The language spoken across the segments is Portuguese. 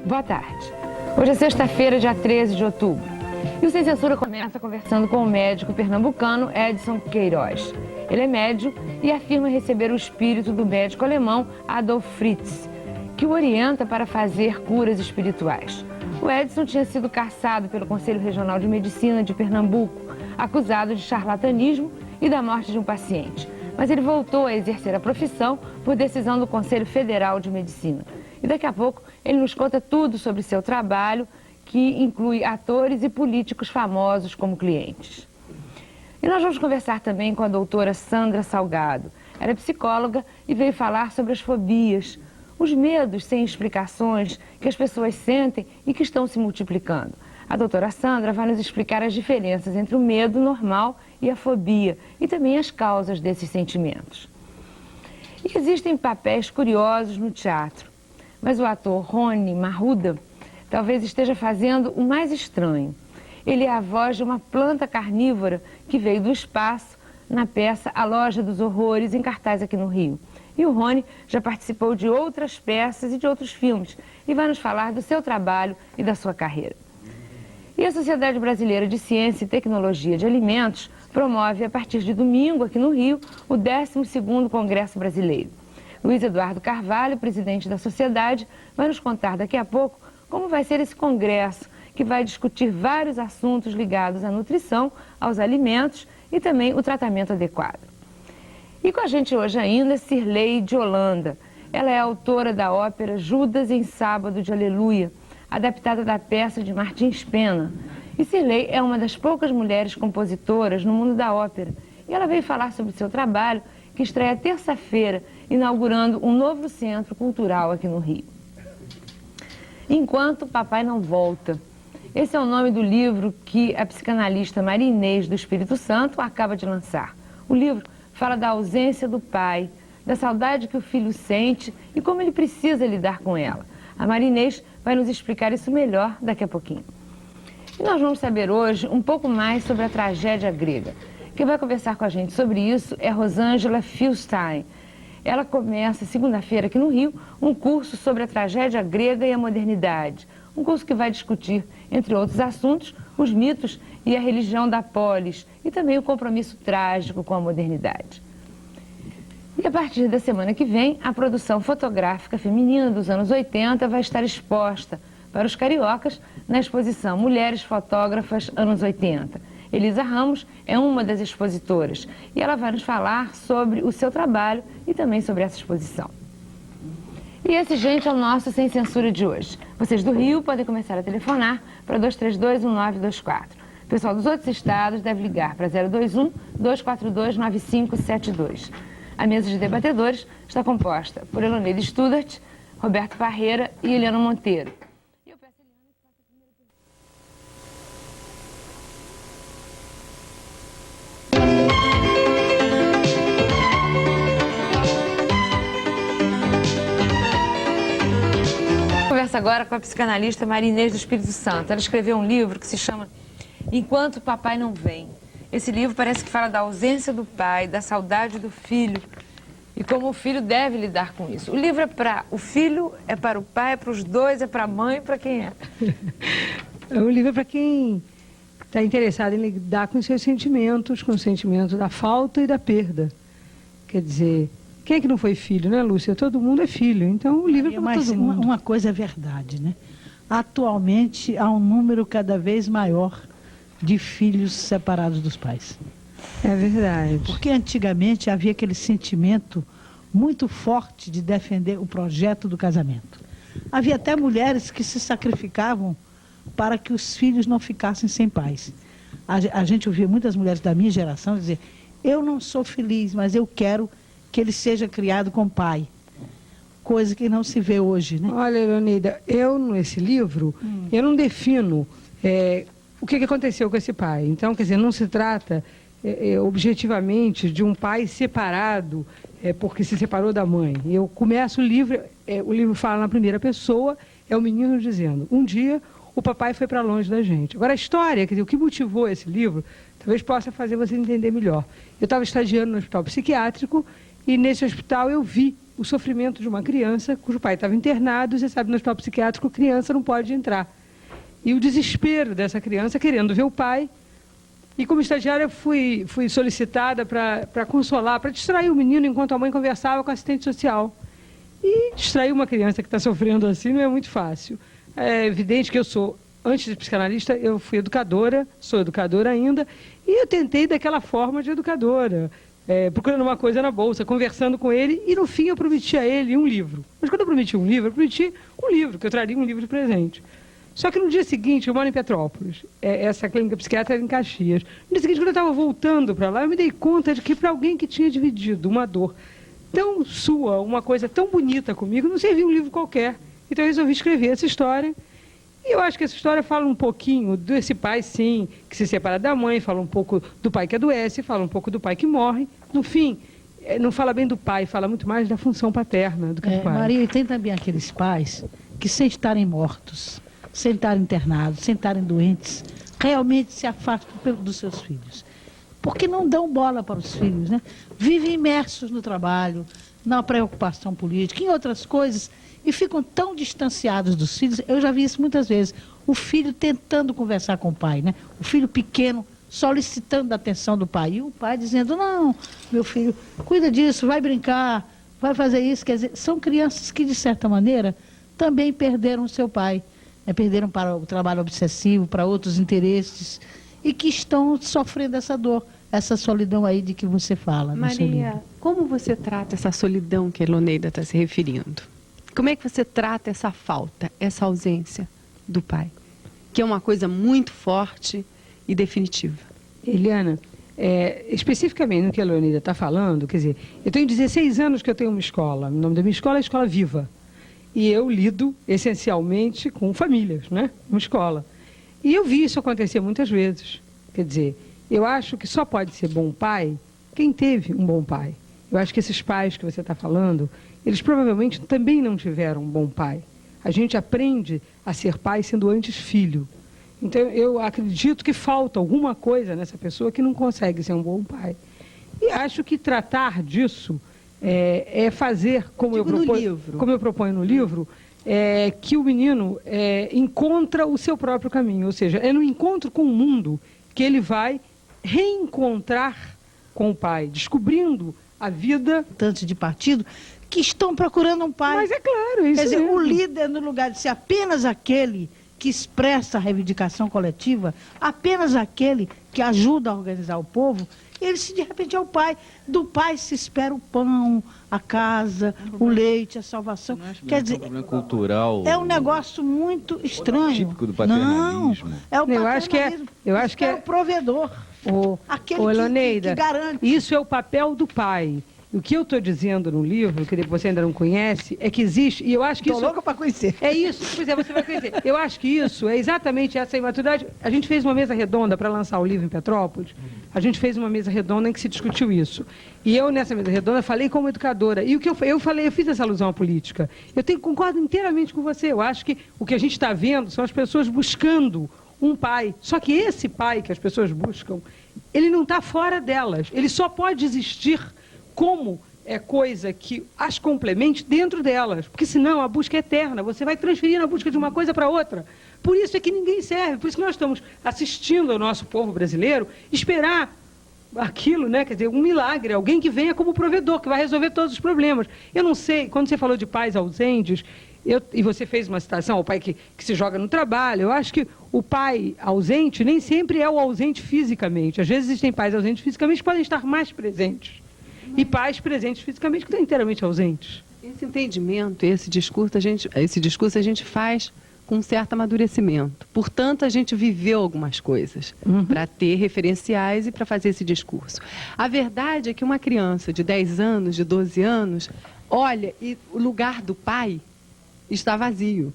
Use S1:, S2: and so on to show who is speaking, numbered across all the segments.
S1: Boa tarde. Hoje é sexta-feira, dia 13 de outubro. E o Sem Censura começa conversando com o médico pernambucano Edson Queiroz. Ele é médium e afirma receber o espírito do médico alemão Adolf Fritz, que o orienta para fazer curas espirituais. O Edson tinha sido cassado pelo Conselho Regional de Medicina de Pernambuco, acusado de charlatanismo e da morte de um paciente. Mas ele voltou a exercer a profissão por decisão do Conselho Federal de Medicina. E daqui a pouco ele nos conta tudo sobre seu trabalho, que inclui atores e políticos famosos como clientes. E nós vamos conversar também com a doutora Sandra Salgado. Ela é psicóloga e veio falar sobre as fobias, os medos sem explicações que as pessoas sentem e que estão se multiplicando. A doutora Sandra vai nos explicar as diferenças entre o medo normal e a fobia e também as causas desses sentimentos. E existem papéis curiosos no teatro, mas o ator Rony Marruda talvez esteja fazendo o mais estranho. Ele é a voz de uma planta carnívora que veio do espaço na peça A Loja dos Horrores, em cartaz aqui no Rio. E o Rony já participou de outras peças e de outros filmes e vai nos falar do seu trabalho e da sua carreira. E a Sociedade Brasileira de Ciência e Tecnologia de Alimentos promove, a partir de domingo, aqui no Rio, o 12º Congresso Brasileiro. Luiz Eduardo Carvalho, presidente da sociedade, vai nos contar daqui a pouco como vai ser esse congresso, que vai discutir vários assuntos ligados à nutrição, aos alimentos e também o tratamento adequado. E com a gente hoje ainda, Cirlei de Holanda. Ela é autora da ópera Judas em Sábado de Aleluia, adaptada da peça de Martins Pena. E Cirlei é uma das poucas mulheres compositoras no mundo da ópera. E ela veio falar sobre o seu trabalho, que estreia terça-feira, inaugurando um novo centro cultural aqui no Rio. Enquanto Papai Não Volta. Esse é o nome do livro que a psicanalista Maria Inês do Espírito Santo acaba de lançar. O livro fala da ausência do pai, da saudade que o filho sente e como ele precisa lidar com ela. A Maria Inês vai nos explicar isso melhor daqui a pouquinho. E nós vamos saber hoje um pouco mais sobre a tragédia grega. Quem vai conversar com a gente sobre isso é Rosângela Filstein. Ela começa segunda-feira aqui no Rio um curso sobre a tragédia grega e a modernidade. Um curso que vai discutir, entre outros assuntos, os mitos e a religião da polis e também o compromisso trágico com a modernidade. E a partir da semana que vem, a produção fotográfica feminina dos anos 80 vai estar exposta para os cariocas na exposição Mulheres Fotógrafas Anos 80. Elisa Ramos é uma das expositoras e ela vai nos falar sobre o seu trabalho e também sobre essa exposição. E esse, gente, é o nosso Sem Censura de hoje. Vocês do Rio podem começar a telefonar para 232-1924. O pessoal dos outros estados deve ligar para 021-242-9572. A mesa de debatedores está composta por Eloneide Studart, Roberto Parreira e Eliana Monteiro. Conversa agora com a psicanalista Maria Inês do Espírito Santo. Ela escreveu um livro que se chama Enquanto o Papai Não Vem. Esse livro parece que fala da ausência do pai, da saudade do filho e como o filho deve lidar com isso. O livro é para o filho, é para o pai, é para os dois, é para a mãe, para quem é?
S2: O livro é para quem está interessado em lidar com os seus sentimentos, com o sentimento da falta e da perda. Quer dizer, quem é que não foi filho, né, Lúcia? Todo mundo é filho, então o livro é para todo mundo.
S3: Uma coisa é verdade, né? Atualmente há um número cada vez maior de filhos separados dos pais.
S2: É verdade.
S3: Porque antigamente havia aquele sentimento muito forte de defender o projeto do casamento. Havia até mulheres que se sacrificavam para que os filhos não ficassem sem pais. A gente ouvia muitas mulheres da minha geração dizer: eu não sou feliz, mas eu quero que ele seja criado com pai. Coisa que não se vê hoje, né?
S2: Olha, Leonida, nesse livro, eu não defino o que aconteceu com esse pai. Então, quer dizer, não se trata objetivamente de um pai separado porque se separou da mãe. Eu começo o livro fala na primeira pessoa, é o menino dizendo: um dia o papai foi para longe da gente. Agora, a história, quer dizer, o que motivou esse livro, talvez possa fazer você entender melhor. Eu estava estagiando no hospital psiquiátrico e nesse hospital eu vi o sofrimento de uma criança cujo pai estava internado, você sabe, no hospital psiquiátrico a criança não pode entrar. E o desespero dessa criança querendo ver o pai. E como estagiária fui solicitada para consolar, para distrair o menino enquanto a mãe conversava com a assistente social. E distrair uma criança que está sofrendo assim não é muito fácil. É evidente que eu sou, antes de psicanalista, eu fui educadora, sou educadora ainda, e eu tentei daquela forma de educadora, procurando uma coisa na bolsa, conversando com ele, e no fim eu prometi a ele um livro. Mas quando eu prometi um livro, que eu traria um livro de presente. Só que no dia seguinte, eu moro em Petrópolis, essa clínica psiquiátrica era em Caxias. No dia seguinte, quando eu estava voltando para lá, eu me dei conta de que para alguém que tinha dividido uma dor tão sua, uma coisa tão bonita comigo, não servia um livro qualquer. Então eu resolvi escrever essa história. E eu acho que essa história fala um pouquinho desse pai, sim, que se separa da mãe, fala um pouco do pai que adoece, fala um pouco do pai que morre. No fim, não fala bem do pai, fala muito mais da função paterna do que do pai.
S3: Maria, e tem também aqueles pais que, sem estarem mortos, sem estarem internados, sem estarem doentes, realmente se afastam dos seus filhos. Porque não dão bola para os filhos, né? Vivem imersos no trabalho, na preocupação política, em outras coisas, e ficam tão distanciados dos filhos. Eu já vi isso muitas vezes. O filho tentando conversar com o pai, né? O filho pequeno solicitando a atenção do pai. E o pai dizendo, não, meu filho, cuida disso, vai brincar, vai fazer isso. Quer dizer, são crianças que, de certa maneira, também perderam o seu pai. Perderam para o trabalho obsessivo, para outros interesses, e que estão sofrendo essa dor, essa solidão aí de que você fala.
S4: Maria, como você trata essa solidão que a Eloneida está se referindo? Como é que você trata essa falta, essa ausência do pai? Que é uma coisa muito forte e definitiva.
S2: Eliana, especificamente no que a Eloneida está falando, quer dizer, eu tenho 16 anos que eu tenho uma escola, o nome da minha escola é Escola Viva. E eu lido essencialmente com famílias, né? Uma escola. E eu vi isso acontecer muitas vezes. Quer dizer, eu acho que só pode ser bom pai quem teve um bom pai. Eu acho que esses pais que você está falando, eles provavelmente também não tiveram um bom pai. A gente aprende a ser pai sendo antes filho. Então, eu acredito que falta alguma coisa nessa pessoa que não consegue ser um bom pai. E acho que tratar disso fazer, como eu proponho no livro, que o menino encontra o seu próprio caminho. Ou seja, é no encontro com o mundo que ele vai reencontrar com o pai, descobrindo a vida.
S3: Tantos de partido que estão procurando um pai.
S2: Mas é claro, isso.
S3: Quer dizer,
S2: mesmo.
S3: o líder, no lugar de ser apenas aquele que expressa a reivindicação coletiva, apenas aquele que ajuda a organizar o povo, ele, de repente, é o pai. Do pai se espera o pão, a casa, o leite, a salvação. Quer dizer,
S5: problema cultural.
S3: é um negócio muito estranho.
S5: Típico do paternalismo.
S3: Não, é o paternalismo.
S2: Eu acho que é
S3: o provedor. Aquele
S2: Eloneida,
S3: que garante.
S2: Isso é o papel do pai. O que eu estou dizendo no livro, que você ainda não conhece, é que existe, e eu acho que
S3: Estou louca para conhecer.
S2: É isso, pois é, você vai conhecer. Eu acho que isso é exatamente essa imaturidade. A gente fez uma mesa redonda para lançar o livro em Petrópolis, a gente fez uma mesa redonda em que se discutiu isso. E eu, nessa mesa redonda, falei como educadora. E o que eu falei, eu fiz essa alusão à política. Concordo inteiramente com você. Eu acho que o que a gente está vendo são as pessoas buscando um pai. Só que esse pai que as pessoas buscam, ele não está fora delas. Ele só pode existir como coisa que as complemente dentro delas, porque senão a busca é eterna, você vai transferindo a busca de uma coisa para outra. Por isso é que ninguém serve, por isso que nós estamos assistindo ao nosso povo brasileiro esperar aquilo, né? Quer dizer, um milagre, alguém que venha como provedor, que vai resolver todos os problemas. Eu não sei, quando você falou de pais ausentes, e você fez uma citação ao pai que se joga no trabalho, eu acho que o pai ausente nem sempre é o ausente fisicamente. Às vezes existem pais ausentes fisicamente que podem estar mais presentes. E pais presentes fisicamente que estão inteiramente ausentes.
S4: Esse entendimento, esse discurso a gente faz com um certo amadurecimento. Portanto, a gente viveu algumas coisas para ter referenciais e para fazer esse discurso. A verdade é que uma criança de 10 anos, de 12 anos, olha e o lugar do pai está vazio.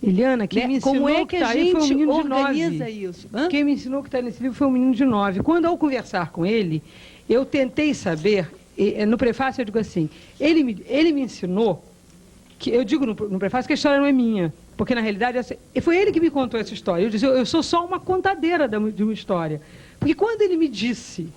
S2: Eliana, quem me ensinou
S4: como é que a gente
S2: foi um menino de 9.
S4: organiza isso? Hã?
S2: Quem me ensinou que está nesse livro foi um menino de 9. Quando ao conversar com ele, eu tentei saber, no prefácio eu digo assim, ele me ensinou, que eu digo no prefácio que a história não é minha, porque na realidade foi ele que me contou essa história. Eu disse, eu sou só uma contadeira de uma história. Porque quando ele me disse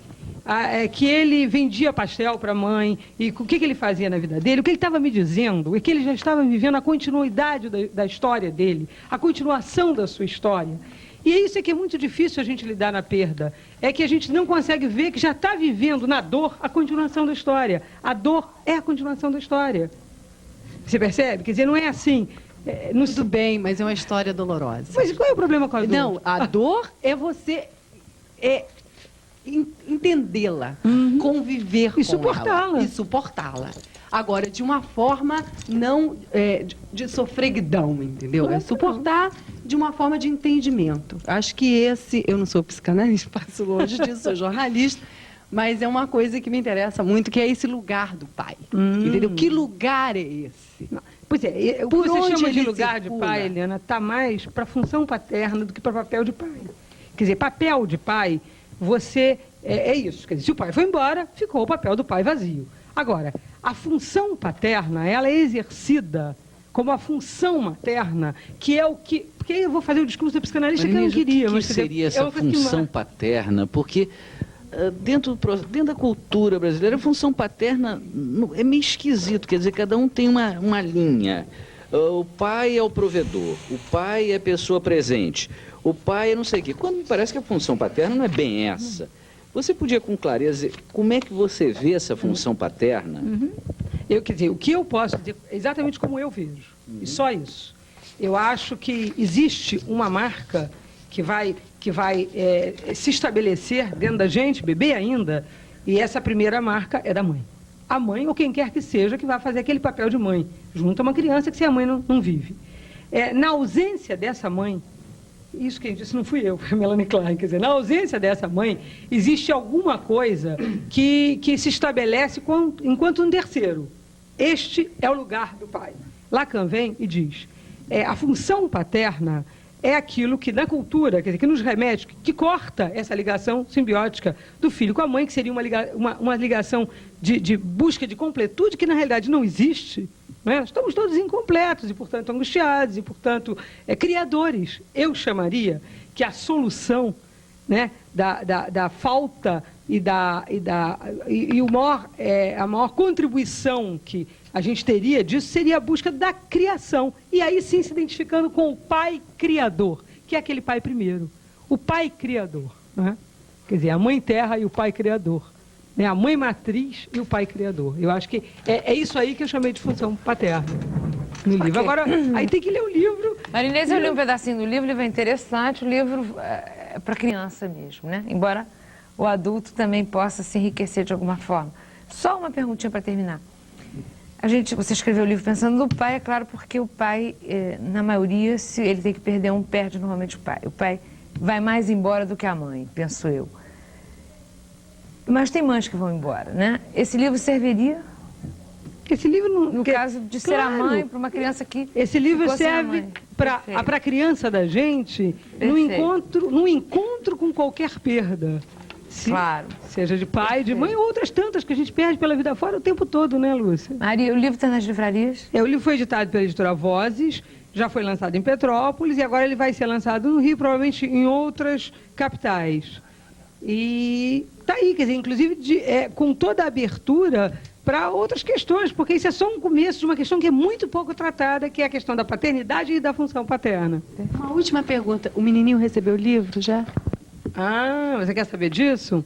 S2: que ele vendia pastel para a mãe, e o que ele fazia na vida dele. O que ele estava me dizendo é que ele já estava vivendo a continuidade da história dele, a continuação da sua história. E isso é que é muito difícil a gente lidar na perda. É que a gente não consegue ver que já está vivendo na dor a continuação da história. A dor é a continuação da história. Você percebe? Quer dizer, não é assim.
S4: Tudo bem, mas é uma história dolorosa.
S2: Mas qual é o problema com a dor?
S4: Não, a dor é você entendê-la, conviver com ela. E suportá-la. Agora, de uma forma não de sofreguidão, entendeu? É suportar de uma forma de entendimento. Acho que eu não sou psicanalista, passo longe disso, sou jornalista, mas é uma coisa que me interessa muito, que é esse lugar do pai. Entendeu? Que lugar é esse?
S2: Pois é, o que você chama de lugar de pai, Eliana, está mais para a função paterna do que para o papel de pai. Quer dizer, papel de pai, você... É isso. Quer dizer, se o pai foi embora, ficou o papel do pai vazio. Agora, a função paterna, ela é exercida como a função materna, que é o que... Porque eu vou fazer o discurso da psicanalista que eu não queria.
S5: O que seria essa função paterna? Porque dentro da cultura brasileira, a função paterna é meio esquisito. Quer dizer, cada um tem uma linha. O pai é o provedor, o pai é a pessoa presente, o pai é não sei o quê. Quando me parece que a função paterna não é bem essa. Você podia, com clareza, como é que você vê essa função paterna?
S2: Quer dizer, o que eu posso dizer é exatamente como eu vejo. E só isso. Eu acho que existe uma marca que vai se estabelecer dentro da gente, bebê ainda, e essa primeira marca é da mãe. A mãe, ou quem quer que seja, que vai fazer aquele papel de mãe, junto a uma criança que se a mãe não vive. Na ausência dessa mãe, isso quem disse não fui eu, foi a Melanie Klein, quer dizer, na ausência dessa mãe, existe alguma coisa que se estabelece enquanto um terceiro. Este é o lugar do pai. Lacan vem e diz, a função paterna é aquilo que na cultura, quer dizer, que nos remete, que corta essa ligação simbiótica do filho com a mãe, que seria uma ligação de busca de completude, que na realidade não existe. Né? Estamos todos incompletos e, portanto, angustiados e, portanto, criadores. Eu chamaria que a solução, né, da falta a maior contribuição que a gente teria disso seria a busca da criação. E aí sim se identificando com o pai criador, que é aquele pai primeiro. O pai criador. Né? Quer dizer, a mãe terra e o pai criador. Né? A mãe matriz e o pai criador. Eu acho que é isso aí que eu chamei de função paterna no livro.
S1: Okay.
S2: Agora, aí tem que ler o livro.
S1: Marinês, eu li um pedacinho do livro, o livro é interessante, o livro é para criança mesmo, né? Embora o adulto também possa se enriquecer de alguma forma. Só uma perguntinha para terminar. Você escreveu o livro pensando no pai, é claro, porque o pai, na maioria, se ele tem que perder um, perde normalmente o pai. O pai vai mais embora do que a mãe, penso eu. Mas tem mães que vão embora, né? Esse livro serviria?
S2: Esse livro
S1: no caso de ser a mãe para uma criança que
S2: esse livro serve para a criança da gente num encontro com qualquer perda.
S1: Claro.
S2: Seja de pai, de mãe, ou outras tantas que a gente perde pela vida fora o tempo todo, né, Lúcia?
S1: Maria, o livro está nas livrarias?
S2: O livro foi editado pela editora Vozes, já foi lançado em Petrópolis e agora ele vai ser lançado no Rio, provavelmente em outras capitais. E está aí, quer dizer, inclusive com toda a abertura para outras questões, porque isso é só um começo de uma questão que é muito pouco tratada, que é a questão da paternidade e da função paterna.
S4: Uma última pergunta. O menininho recebeu o livro já?
S2: Ah, você quer saber disso?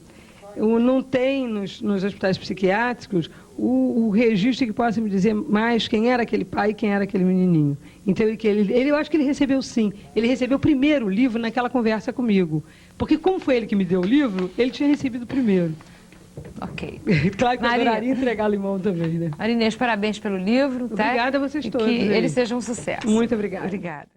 S2: Não tem nos hospitais psiquiátricos o registro que possa me dizer mais quem era aquele pai e quem era aquele menininho. Então, eu acho que ele recebeu sim. Ele recebeu primeiro o livro naquela conversa comigo. Porque como foi ele que me deu o livro, ele tinha recebido primeiro.
S1: Ok.
S2: Claro que eu adoraria entregar limão também, né?
S1: Marinês, parabéns pelo livro.
S2: Obrigada a vocês todos.
S1: E que ele seja um sucesso.
S2: Muito obrigada.
S1: Obrigada.